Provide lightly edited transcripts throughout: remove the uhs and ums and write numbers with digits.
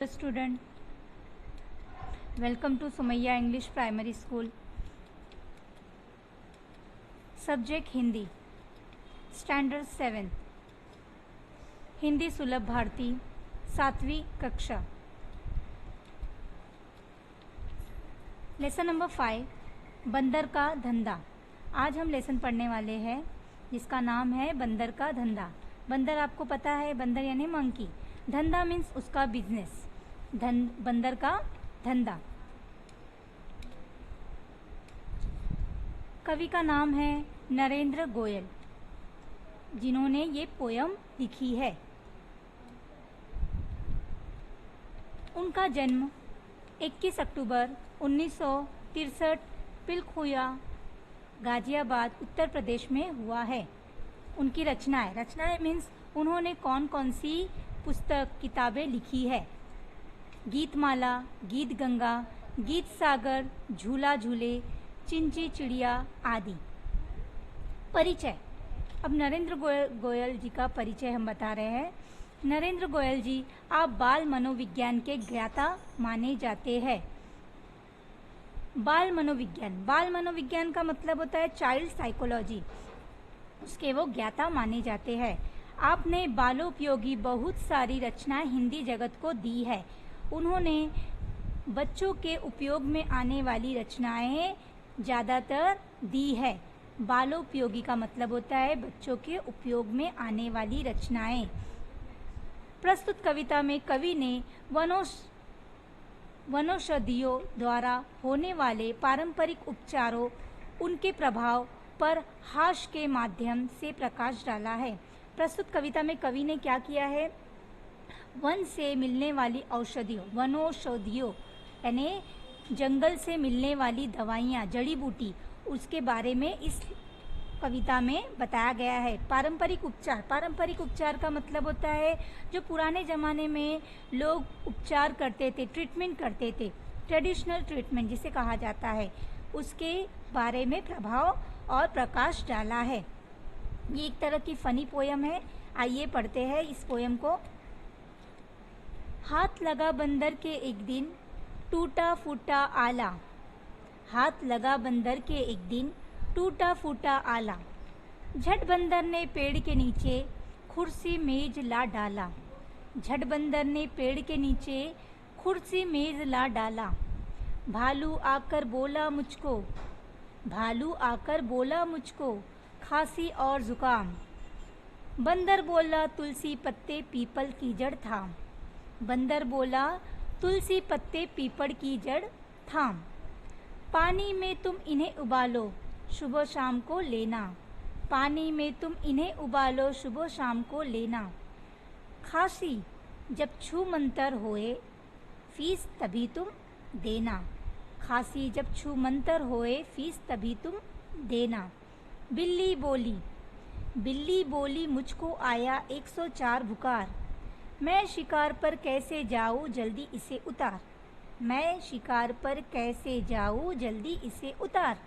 Student, welcome to Sumaiya English Primary School. Subject Hindi, Standard 7, Hindi सुलभ भारती, 7वीं कक्षा. Lesson number 5, बंदर का धंधा. आज हम लेसन पढ़ने वाले हैं जिसका नाम है बंदर का धंधा. बंदर आपको पता है, बंदर यानी मंकी. धंधा मीन्स उसका बिजनेस. बंदर का धंधा. कवि का नाम है नरेंद्र गोयल, जिन्होंने ये पोयम लिखी है. उनका जन्म 21 अक्टूबर 1963 पिलखुया, गाजियाबाद, उत्तर प्रदेश में हुआ है. उनकी रचनाएं मीन्स उन्होंने कौन कौन सी पुस्तक किताबें लिखी है. गीतमाला, गीत गंगा, गीत सागर, झूला झूले, चिंची चिड़िया आदि. परिचय. अब नरेंद्र गोयल जी का परिचय हम बता रहे हैं. नरेंद्र गोयल जी आप बाल मनोविज्ञान के ज्ञाता माने जाते हैं. बाल मनोविज्ञान का मतलब होता है चाइल्ड साइकोलॉजी. उसके वो ज्ञाता माने जाते हैं. आपने बालोपयोगी बहुत सारी रचनाएं हिंदी जगत को दी है. उन्होंने बच्चों के उपयोग में आने वाली रचनाएं ज़्यादातर दी है. बालोपयोगी का मतलब होता है बच्चों के उपयोग में आने वाली रचनाएं. प्रस्तुत कविता में कवि ने वनौषधियों द्वारा होने वाले पारंपरिक उपचारों, उनके प्रभाव पर हास्य के माध्यम से प्रकाश डाला है. प्रस्तुत कविता में कवि ने क्या किया है, वन से मिलने वाली औषधियों, वनौषधियों यानी जंगल से मिलने वाली दवाइयाँ, जड़ी बूटी, उसके बारे में इस कविता में बताया गया है. पारंपरिक उपचार का मतलब होता है जो पुराने ज़माने में लोग उपचार करते थे, ट्रीटमेंट करते थे, ट्रेडिशनल ट्रीटमेंट जिसे कहा जाता है, उसके बारे में प्रभाव और प्रकाश डाला है. ये एक तरह की फनी पोयम है. आइए पढ़ते हैं इस पोयम को. हाथ लगा बंदर के एक दिन, टूटा फूटा आला. हाथ लगा बंदर के एक दिन, टूटा फूटा आला. झट बंदर ने पेड़ के नीचे कुर्सी मेज ला डाला. झट बंदर ने पेड़ के नीचे कुर्सी मेज ला डाला. भालू आकर बोला मुझको, भालू आकर बोला मुझको, खांसी और जुकाम. बंदर बोला तुलसी पत्ते पीपल की जड़ थाम. बंदर बोला तुलसी पत्ते पीपल की जड़ थाम. पानी में तुम इन्हें उबालो, सुबह शाम को लेना. पानी में तुम इन्हें उबालो, सुबह शाम को लेना. खांसी जब छू मंतर होए, फीस तभी तुम देना. खांसी जब छू मंतर होए, फीस तभी तुम देना. बिल्ली बोली मुझको आया 104 बुखार. मैं शिकार पर कैसे जाऊँ, जल्दी इसे उतार. मैं शिकार पर कैसे जाऊँ, जल्दी इसे उतार.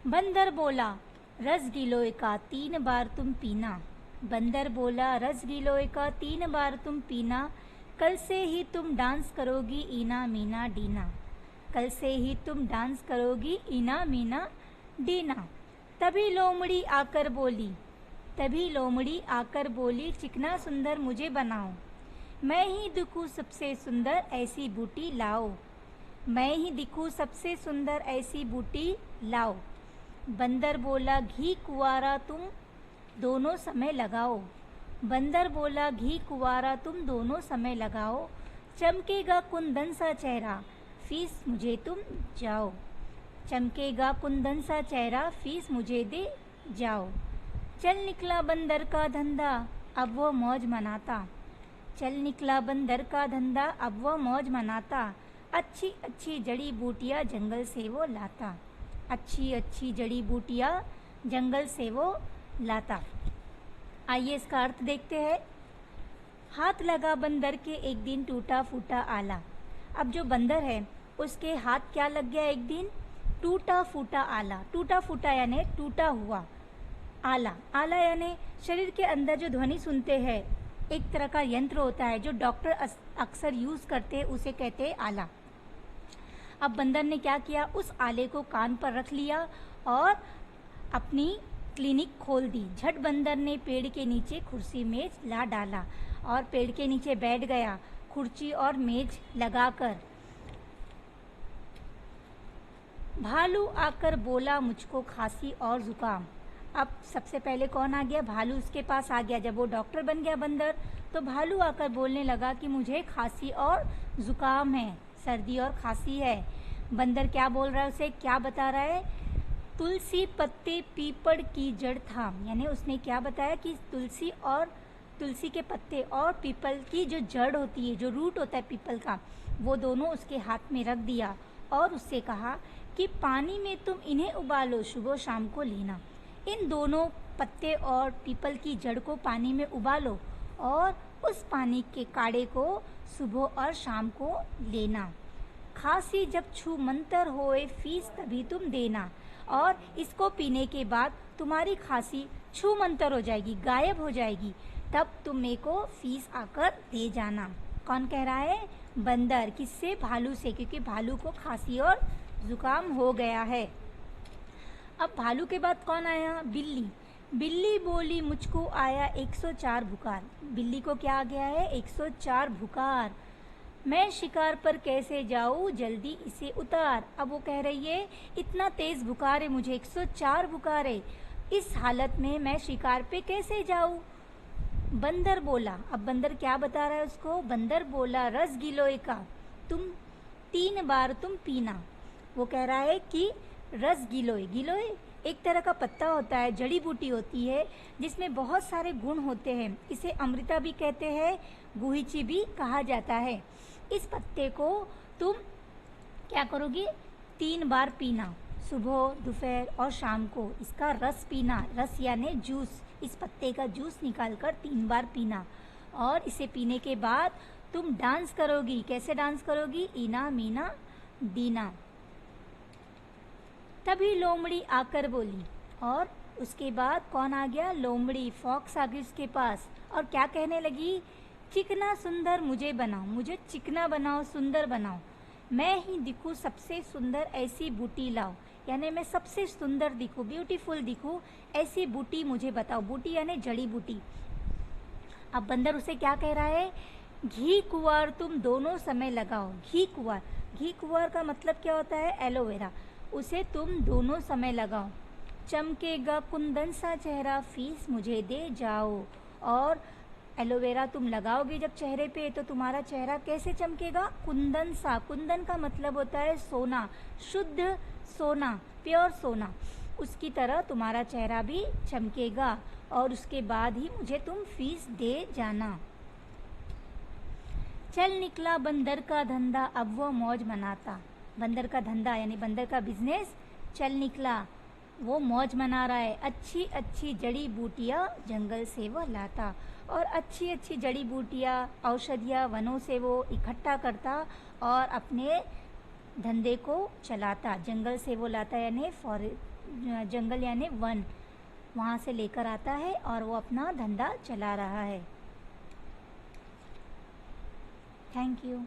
बंदर बोला रस गिलोय का 3 बार तुम पीना. बंदर बोला रस गिलोय का 3 बार तुम पीना. कल से ही तुम डांस करोगी इना मीना डीना. कल से ही तुम डांस करोगी इना मीना डीना. तभी लोमड़ी आकर बोली, चिकना सुंदर मुझे बनाओ. मैं ही दिखूं सबसे सुंदर ऐसी बूटी लाओ. मैं ही दिखूं सबसे सुंदर ऐसी बूटी लाओ. बंदर बोला घी कुंवारा तुम दोनों समय लगाओ. बंदर बोला घी कुंवारा तुम दोनों समय लगाओ. चमकेगा कुंदन सा चेहरा, फीस मुझे तुम जाओ. चमकेगा कुंदन सा चेहरा, फीस मुझे दे जाओ. चल निकला बंदर का धंधा, अब वो मौज मनाता. चल निकला बंदर का धंधा, अब वो मौज मनाता. अच्छी अच्छी जड़ी बूटियाँ जंगल से वो लाता. अच्छी अच्छी जड़ी बूटियाँ जंगल से वो लाता. आइए इसका अर्थ देखते हैं. हाथ लगा बंदर के एक दिन, टूटा फूटा आला. अब जो बंदर है उसके हाथ क्या लग गया एक दिन, टूटा फूटा आला. टूटा फूटा यानी टूटा हुआ. आला यानी शरीर के अंदर जो ध्वनि सुनते हैं, एक तरह का यंत्र होता है जो डॉक्टर अक्सर यूज़ करते हैं, उसे कहते हैं आला। अब बंदर ने क्या किया, उस आले को कान पर रख लिया और अपनी क्लिनिक खोल दी। झट बंदर ने पेड़ के नीचे कुर्सी मेज ला डाला और पेड़ के नीचे बैठ गया, कुर्सी और मेज लगाकर। भालू आकर बोला, मुझको खांसी और जुकाम। अब सबसे पहले कौन आ गया, भालू उसके पास आ गया। जब वो डॉक्टर बन गया बंदर, तो भालू आकर बोलने लगा कि मुझे खांसी और जुकाम है, सर्दी और खांसी है। बंदर क्या बोल रहा है, उसे क्या बता रहा है, तुलसी पत्ते पीपड़ की जड़ थाम। यानी उसने क्या बताया कि तुलसी के पत्ते और पीपल की जो जड़ होती है, जो रूट होता है पीपल का, वो दोनों उसके हाथ में रख दिया और उससे कहा कि पानी में तुम इन्हें उबालो, सुबह शाम को लेना। इन दोनों पत्ते और पीपल की जड़ को पानी में उबालो और उस पानी के काढ़े को सुबह और शाम को लेना। खांसी जब छू मंतर होए, फीस तभी तुम देना। और इसको पीने के बाद तुम्हारी खांसी छू मंतर हो जाएगी, गायब हो जाएगी, तब तुम मेरे को फीस आकर दे जाना। कौन कह रहा है, बंदर। किससे, भालू से, क्योंकि भालू को खांसी और जुकाम हो गया है। अब भालू के बाद कौन आया, बिल्ली। बिल्ली बोली, मुझको आया 104 बुखार। बिल्ली को क्या आ गया है, 104 बुखार। मैं शिकार पर कैसे जाऊँ, जल्दी इसे उतार। अब वो कह रही है, इतना तेज बुखार है मुझे, 104 बुखार है, इस हालत में मैं शिकार पे कैसे जाऊँ। बंदर बोला। अब बंदर क्या बता रहा है उसको, बंदर बोला, रस गिलोय का 3 बार तुम पीना। वो कह रहा है कि रस गिलोय, गिलोय एक तरह का पत्ता होता है, जड़ी बूटी होती है जिसमें बहुत सारे गुण होते हैं। इसे अमृता भी कहते हैं, गुहिची भी कहा जाता है। इस पत्ते को तुम क्या करोगी, 3 बार पीना, सुबह, दोपहर और शाम को। इसका रस पीना, रस यानी जूस, इस पत्ते का जूस निकालकर 3 बार पीना। और इसे पीने के बाद तुम डांस करोगी। कैसे डांस करोगी, इना मीना दीना। तभी लोमड़ी आकर बोली। और उसके बाद कौन आ गया, लोमड़ी, फॉक्स आ गई उसके पास और क्या कहने लगी, चिकना सुंदर मुझे बनाओ, मुझे चिकना बनाओ, सुंदर बनाओ। मैं ही दिखूं सबसे सुंदर, ऐसी बूटी लाओ। यानी मैं सबसे सुंदर दिखूं, ब्यूटीफुल दिखूं, ऐसी बूटी मुझे बताओ। बूटी यानी जड़ी बूटी। अब बंदर उसे क्या कह रहा है, घी कुंवर तुम दोनों समय लगाओ। घी कुंवर, घी कुंवर का मतलब क्या होता है, एलोवेरा। उसे तुम दोनों समय लगाओ। चमकेगा कुंदन सा चेहरा, फीस मुझे दे जाओ। और एलोवेरा तुम लगाओगे जब चेहरे पे, तो तुम्हारा चेहरा कैसे चमकेगा, कुंदन सा। कुंदन का मतलब होता है सोना, शुद्ध सोना, प्योर सोना। उसकी तरह तुम्हारा चेहरा भी चमकेगा और उसके बाद ही मुझे तुम फीस दे जाना। चल निकला बंदर का धंधा, अब वो मौज मनाता। बंदर का धंधा यानी बंदर का बिजनेस चल निकला, वो मौज मना रहा है। अच्छी अच्छी जड़ी बूटियाँ जंगल से वो लाता और अच्छी अच्छी जड़ी बूटियाँ, औषधियाँ वनों से वो इकट्ठा करता और अपने धंधे को चलाता। जंगल से वो लाता यानी जंगल यानी वन, वहाँ से लेकर आता है और वो अपना धंधा चला रहा है। Thank you.